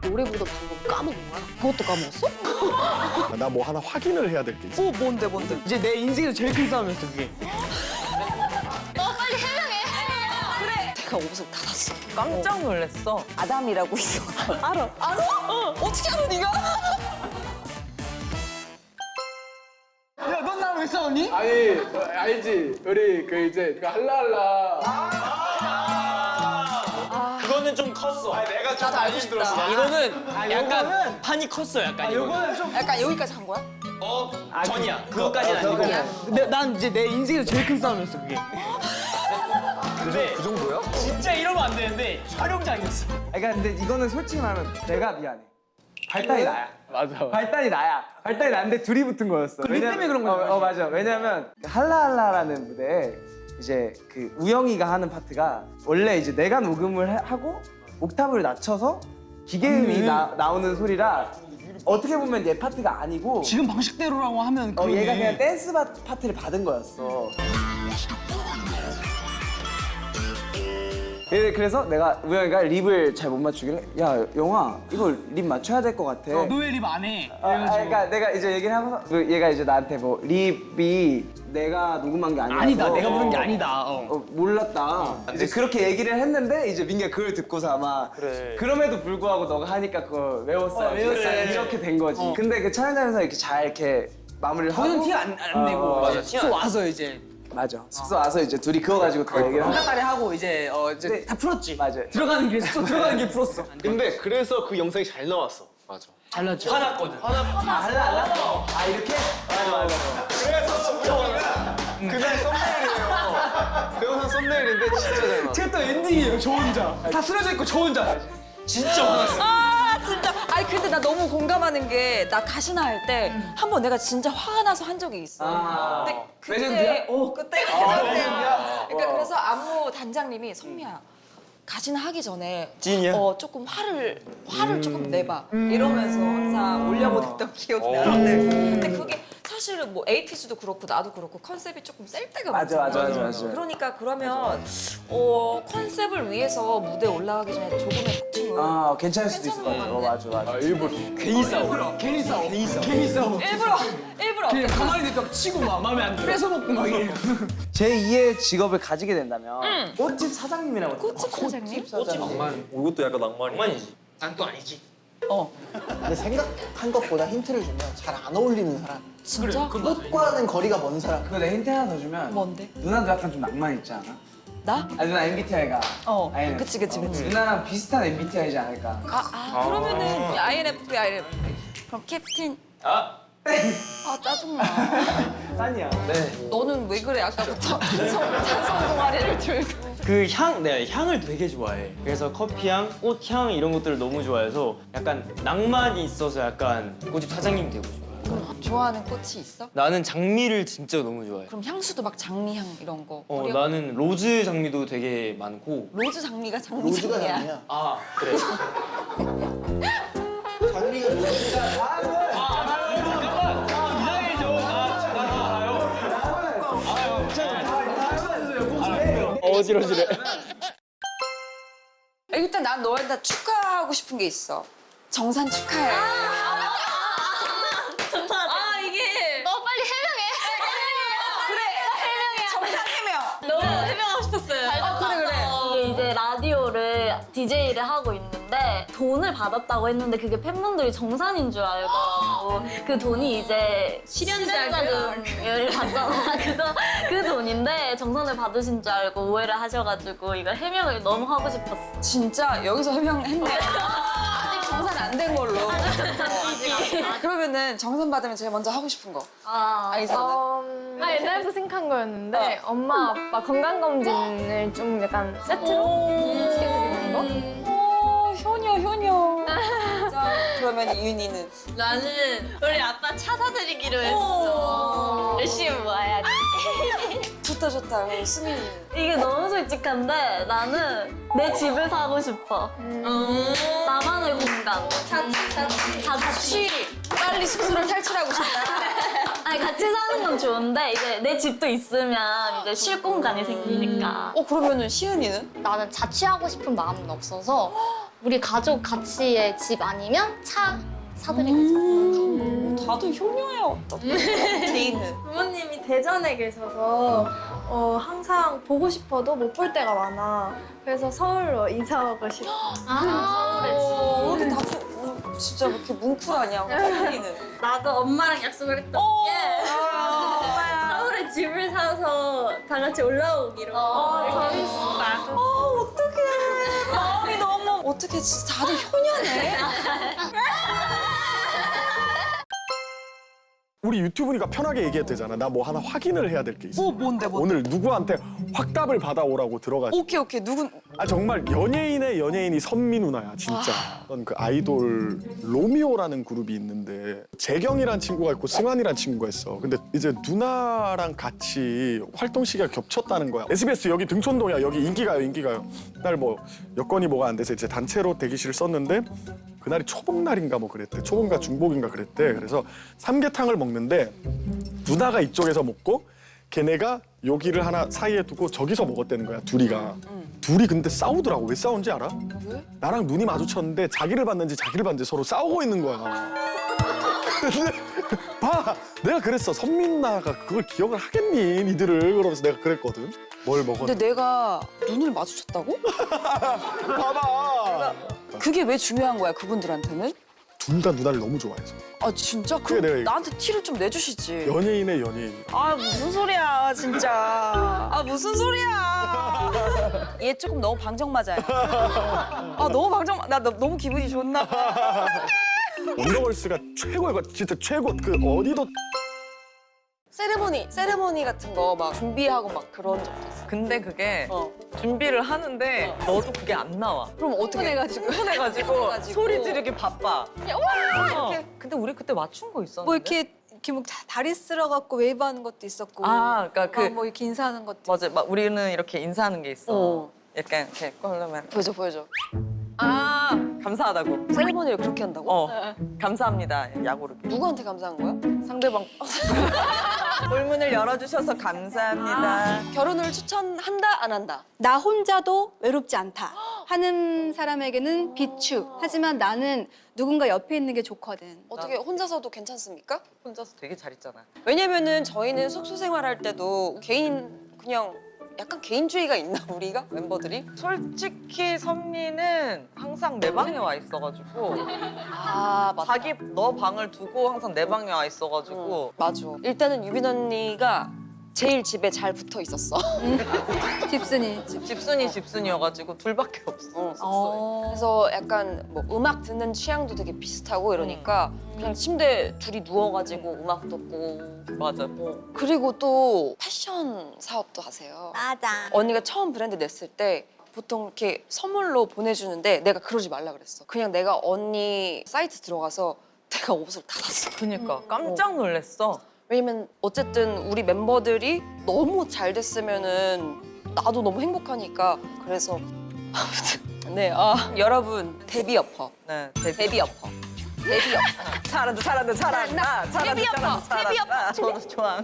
노래 부르던 방법 까먹은 거야. 그것도 까먹었어? 나 뭐 하나 확인을 해야 될 게 있어. 뭔데? 이제 내 인생에서 제일 큰 싸움이었어 그게. 빨리 해명해. 그래. 내가 옷을 다 샀어. 깜짝 놀랐어. 아담이라고 있어. 알아? 어떻게 알아 네가? 야, 넌 나랑 왜 싸웠니? 아니 알지 우리 그 이제 그 할라할라 그거는 좀 컸어. 내가 좀 나도 알고 싶다. 이거는 약간 판이 컸어, 약간 이거는. 요거는 좀. 약간 여기까지 한 거야? 전이야. 그거까지는 아니고. 난 이제 내 인생에서 제일 큰 싸움이었어 그게. 근데 그 정도야? 진짜 이러면 안 되는데 촬영장이었어. 그러니까 근데 이거는 솔직히 말하면 내가 미안해. 발단이 나야. 맞아. 발단이 나야. 발단이 나는데 둘이 붙은 거였어. 니 때문에 그런 거지. 맞아. 왜냐면 할라할라라는 무대에 이제 그 우영이가 하는 파트가 원래 이제 내가 녹음을 하고 옥타브를 낮춰서 기계음이 나오는 소리라 어떻게 보면 얘 파트가 아니고 지금 방식대로라고 하면 그러네. 얘가 그냥 댄스 파트를 받은 거였어. 그래서 내가 우영이가 립을 잘 못 맞추길래 야 영화 이거 립 맞춰야 될 것 같아. 노예 립 안 해. 그러니까 내가 이제 얘기를 하면서 얘가 이제 나한테 뭐 립이 내가 녹음한 게 아니라서 아니다, 내가 부른 게 아니다. 몰랐다. 이제 그렇게 얘기를 했는데 이제 민기가 그걸 듣고서 아마 그럼에도 불구하고 너가 하니까 그걸 외웠어. 외웠어야지. 이렇게 된 거지. 근데 그 촬영장에서 이렇게 잘 이렇게 마무리를 하고 거기는 티 안 내고 맞아, 숙소 와서 이제 맞아. 숙소 와서 이제 둘이 그거 가지고 더 얘기를 하고 한가따리 하고 이제 이제 다 풀었지. 맞아. 들어가는 길에 숙소 들어가는 길 풀었어. 근데 그래서 그 영상이 잘 나왔어. 맞아. 잘났죠. 화났거든. 알라. 아 이렇게? 그날 썸네일이에요. 그 영상 썸네일인데 진짜 잘 나왔어. 제가 또 엔딩이에요. 저 혼자. 다 쓰러져 있고 저 혼자. 진짜 화났어. 아 진짜. 아니 근데 나 너무 공감하는 게 나 가시나 할 때 한 번 내가 진짜 화가 나서 한 적이 있어. 근데 그때 레전드야? 그때 레전드야. 그러니까 그래서 안무 단장님이 선미야. 가시나 하기 전에 찐이야? 조금 화를 조금 내봐 이러면서 항상 올려보냈던 기억이 나는데 근데 그게 사실은 뭐 에이티즈도 그렇고 나도 그렇고 컨셉이 조금 셀 때가 많잖아. 맞아. 그러니까 그러면 컨셉을 위해서 무대 올라가기 전에 조금의 폭침은 아 괜찮을 수도 있을 것 같아. 괜찮은 것 맞아. 일부러 괜히 싸워. 괜히 싸워. 일부러 그냥 가만히 있다가 치고 막 마음에 안 들어. 뺏어먹고 막 이래. 제 2의 직업을 가지게 된다면 꽃집 사장님이라고. 꽃집 사장님? 이것도 약간 낭만이. 낭만이지. 난 또 아니지. 근데 생각한 것보다 힌트를 주면 잘 안 어울리는 사람. 진짜? 꽃과는 거리가 먼 사람. 그거 내 힌트 하나 더 주면 뭔데? 누나도 약간 좀 낭만 있지 않아? 나? 아 누나 MBTI가 그치. 누나랑 비슷한 MBTI지 않을까? 그러면은 INFP. 그럼 캡틴. 아 짜증나. 싼이야. 너는 왜 그래 아까부터 찬성 동아리를 들고. 내가 향을 되게 좋아해. 그래서 커피향, 꽃향 이런 것들을 너무 좋아해서 약간 낭만이 있어서 약간 꽃집 사장님 되고 싶어. 좋아하는 꽃이 있어? 나는 장미를 진짜 너무 좋아해. 그럼 향수도 막 장미향 이런 거. 나는 로즈 장미도 되게 많고. 로즈 장미가 로즈가 장미향이야. 아니야. 아, 그래. 장미가 로즈가 어지러지래. 일단 난 너한테 축하하고 싶은 게 있어. 정산 축하해. 이게 너 빨리 해명해. 그래. 정산 해명. 너무 해명하고 싶었어요. 그래. 이게 이제 라디오를 DJ를 하고 있는데 돈을 받았다고 했는데 그게 팬분들이 정산인 줄 알고 그 돈이 이제 실현자금을 받잖아. 그 돈인데 정산을 받으신 줄 알고 오해를 하셔가지고 이거 해명을 너무 하고 싶었어. 진짜 여기서 해명했네. 아직 정산 안 된 걸로. 그러면은 정산 받으면 제일 먼저 하고 싶은 거. 아이사는. 옛날부터 생각한 거였는데 엄마 아빠 건강검진을 좀 약간 세트로 시켜드리는 거? 효녀. 자, 그러면 이윤이는? 나는 우리 아빠 차 사드리기로 했어. 열심히 모아야지. 좋다. 그럼 수민이는? 이게 너무 솔직한데 나는 내 집을 사고 싶어. 나만의 공간. 자취. 빨리 숙소를 탈출하고 싶다. 아니 같이 사는 건 좋은데 이제 내 집도 있으면 이제 쉴 공간이 생기니까. 그러면은 시은이는? 나는 자취하고 싶은 마음은 없어서 우리 가족 같이의 집 아니면 차 사드리고 다들 효녀야 어떡해. 제이는. 부모님이 대전에 계셔서 항상 보고 싶어도 못 볼 때가 많아. 그래서 서울로 이사 오고 싶어. 왜 이렇게 다들 진짜 왜 이렇게 뭉클하냐, 혜린이는. 나도 엄마랑 약속을 했던 게 서울에 집을 사서 다 같이 올라오기로. 재밌어. 나도. 어떡해. 마음이 너무. 어떡해, 진짜 다들 효녀네. 우리 유튜브니까 편하게 얘기해도 되잖아. 나 뭐 하나 확인을 해야 될 게 있어. 뭔데? 오늘 누구한테 확답을 받아오라고 들어가지고. 오케이. 누군? 아 정말 연예인의 연예인이 선미 누나야 진짜. 어떤 그 아이돌 로미오라는 그룹이 있는데 재경이란 친구가 있고 승환이란 친구가 있어. 근데 이제 누나랑 같이 활동 시기가 겹쳤다는 거야. SBS 여기 등촌동이야. 여기 인기가요. 그날 뭐 여건이 뭐가 안 돼서 이제 단체로 대기실을 썼는데 그날이 초복날인가 뭐 그랬대. 초복인가 중복인가 그랬대. 그래서 삼계탕을 먹는데 누나가 이쪽에서 먹고 걔네가 여기를 하나 사이에 두고 저기서 먹었다는 거야, 둘이가. 둘이 근데 싸우더라고. 왜 싸운지 알아? 왜? 나랑 눈이 마주쳤는데 자기를 봤는지 서로 싸우고 있는 거야. 근데 봐! 내가 그랬어. 선미 누나가 그걸 기억을 하겠니, 니들을. 그러면서 내가 그랬거든. 뭘 먹었는데. 근데 내가 눈을 마주쳤다고? 봐봐! 그게 왜 중요한 거야, 그분들한테는? 둘 다 누나를 너무 좋아해서. 아, 진짜? 그래, 내가 그럼 나한테 티를 좀 내주시지. 연예인의 연예인. 아, 무슨 소리야, 진짜. 아, 무슨 소리야. 얘 조금 너무 방정 맞아요. 아, 너무 방정, 나 너무 기분이 좋나 봐. 원더걸스가 최고야. 진짜 최고. 그 어디도 세레모니 같은 거 막 준비하고 막 그런 적 있어. 근데 그게 준비를 하는데 너도 그게 안 나와. 그럼 어떻게 해가지고? 흥분해가지고 소리 지르기 바빠. 와! 이렇게. 근데 우리 그때 맞춘 거 있었는데. 뭐 이렇게 뭐 다리 쓸어갖고 웨이브하는 것도 있었고. 그러니까 뭐 이렇게 인사하는 것도. 맞아. 막 우리는 이렇게 인사하는 게 있어. 약간 이렇게 그러면 보여줘. 감사하다고. 세레모니를 그렇게 한다고? 감사합니다. 야구르기. 누구한테 감사한 거야? 상대방. 골문을 열어주셔서 감사합니다. 결혼을 추천한다, 안 한다? 나 혼자도 외롭지 않다 하는 사람에게는 비추. 하지만 나는 누군가 옆에 있는 게 좋거든. 어떻게 혼자서도 괜찮습니까? 혼자서 되게 잘 있잖아. 왜냐면은 저희는 숙소 생활할 때도 그냥 약간 개인주의가 있나, 우리가? 멤버들이? 솔직히 선미는 항상 내 방에 와 있어가지고 맞다. 자기 너 방을 두고 항상 내 방에 와 있어가지고 맞아. 일단은 유빈 언니가 제일 집에 잘 붙어 있었어. 집순이. 집순이여가지고 둘밖에 없어. 숙소에. 그래서 약간 뭐 음악 듣는 취향도 되게 비슷하고 이러니까 그냥 침대 둘이 누워가지고 음악 듣고. 맞아. 그리고 또 패션 사업도 하세요. 맞아. 언니가 처음 브랜드 냈을 때 보통 이렇게 선물로 보내주는데 내가 그러지 말라 그랬어. 그냥 내가 언니 사이트 들어가서 내가 옷을 다 샀어. 그니까 깜짝 놀랐어. 왜냐면 어쨌든 우리 멤버들이 너무 잘 됐으면은 나도 너무 행복하니까. 그래서 아무튼 네, 여러분 데뷔 어퍼. 네, 데뷔 어퍼. 잘한다. 데뷔 어퍼. 저도 좋아.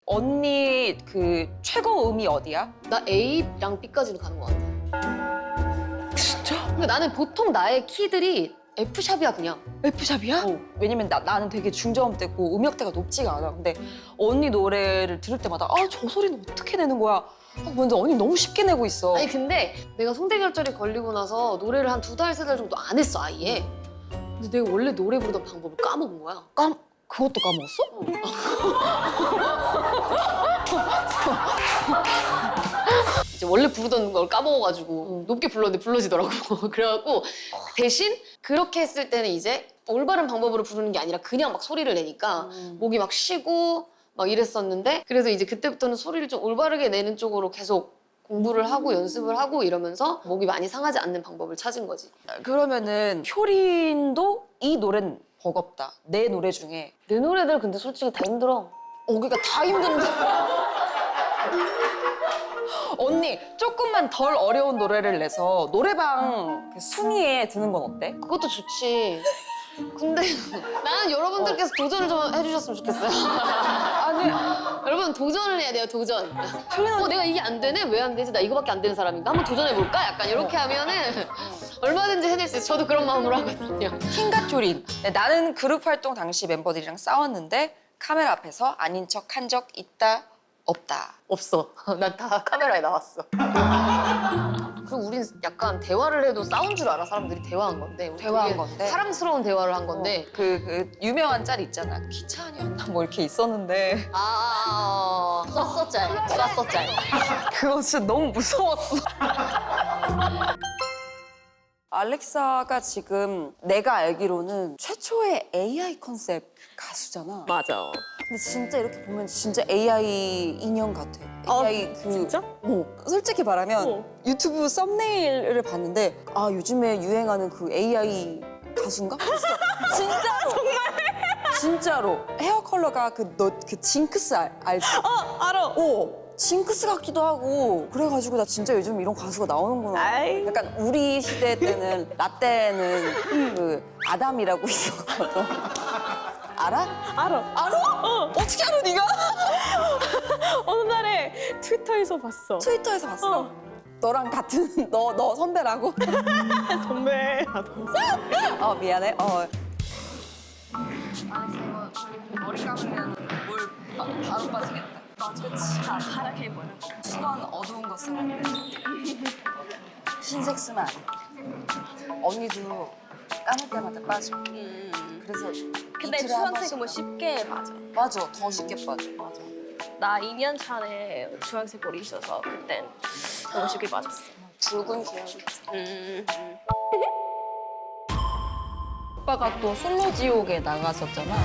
언니 그 최고 음이 어디야? 나 A랑 B까지는 가는 것 같아. 진짜? 근데 나는 보통 나의 키들이 F샵이야 그냥. F샵이야? 왜냐면 나는 되게 중저음대고 음역대가 높지가 않아. 근데 언니 노래를 들을 때마다 저 소리는 어떻게 내는 거야? 근데 언니 너무 쉽게 내고 있어. 아니 근데 내가 성대결절이 걸리고 나서 노래를 한 2달, 3달 정도 안 했어 아예. 근데 내가 원래 노래 부르던 방법을 까먹은 거야. 그것도 까먹었어? 이제 원래 부르던 걸 까먹어가지고 높게 불렀는데 불러지더라고. 그래갖고 대신 그렇게 했을 때는 이제 올바른 방법으로 부르는 게 아니라 그냥 막 소리를 내니까 목이 막 쉬고 막 이랬었는데, 그래서 이제 그때부터는 소리를 좀 올바르게 내는 쪽으로 계속 공부를 하고 연습을 하고 이러면서 목이 많이 상하지 않는 방법을 찾은 거지. 그러면은 효린도 이 노래는 버겁다. 내 노래 중에. 내 노래들 근데 솔직히 다 힘들어. 그러니까 다 힘든데. 언니 조금만 덜 어려운 노래를 내서 노래방 순위에 드는 건 어때? 그것도 좋지. 근데 나는 여러분들께서 도전을 좀 해주셨으면 좋겠어요. 아니 여러분 도전을 해야 돼요. 도전. 내가 이게 안 되네? 왜 안 되지? 나 이거밖에 안 되는 사람인가? 한번 도전해볼까? 약간 이렇게 하면은 얼마든지 해낼 수 있어. 저도 그런 마음으로 하거든요. 킹가토린. 나는 그룹 활동 당시 멤버들이랑 싸웠는데 카메라 앞에서 아닌 척 한 적 있다 없다. 없어. 난 다 카메라에 나왔어. 그리고 우린 약간 대화를 해도 싸운 줄 알아. 사람들이 대화한 건데. 우리 대화한 되게 건데. 사랑스러운 대화를 한 건데. 그 유명한 짤 있잖아. 기차 아니었나 뭐 이렇게 있었는데 쐈어 짤. 쐈어 짤. 그거 진짜 너무 무서웠어. 알렉사가 지금 내가 알기로는 최초의 AI 컨셉 가수잖아. 맞아. 근데 진짜 이렇게 보면 진짜 AI 인형 같아. AI 진짜? 솔직히 말하면 유튜브 썸네일을 봤는데 아 요즘에 유행하는 그 AI 가수인가? 진짜 정말 진짜로 헤어 컬러가 그 징크스 알지? 알아. 징크스 같기도 하고 그래가지고 나 진짜 요즘 이런 가수가 나오는구나. 약간 우리 시대 때는 나 때는 그 아담이라고 있었거든. 알아? 알아? 어떻게 알아 네가? 어느 날에 트위터에서 봤어. 트위터에서 봤어? 너랑 같은 너 선배라고? 선배. 미안해. 머리 감으면 물 바로 빠지겠다. 맞아. 그치. 다 파랗게 보여. 수건 어두운 거 쓰면 돼. 흰색 쓰면 안 돼. 언니도 감을 때마다 빠져. 그래서 근데 이틀에 한 주황색은 뭐 쉽게 맞아. 맞아. 더 쉽게 빠져. 맞아. 나 2년 전에 주황색 머리 있어서 그땐 너무 쉽게 맞았어. 붉은 기억이 있어. 오빠가 또 솔로 지옥에 나갔었잖아.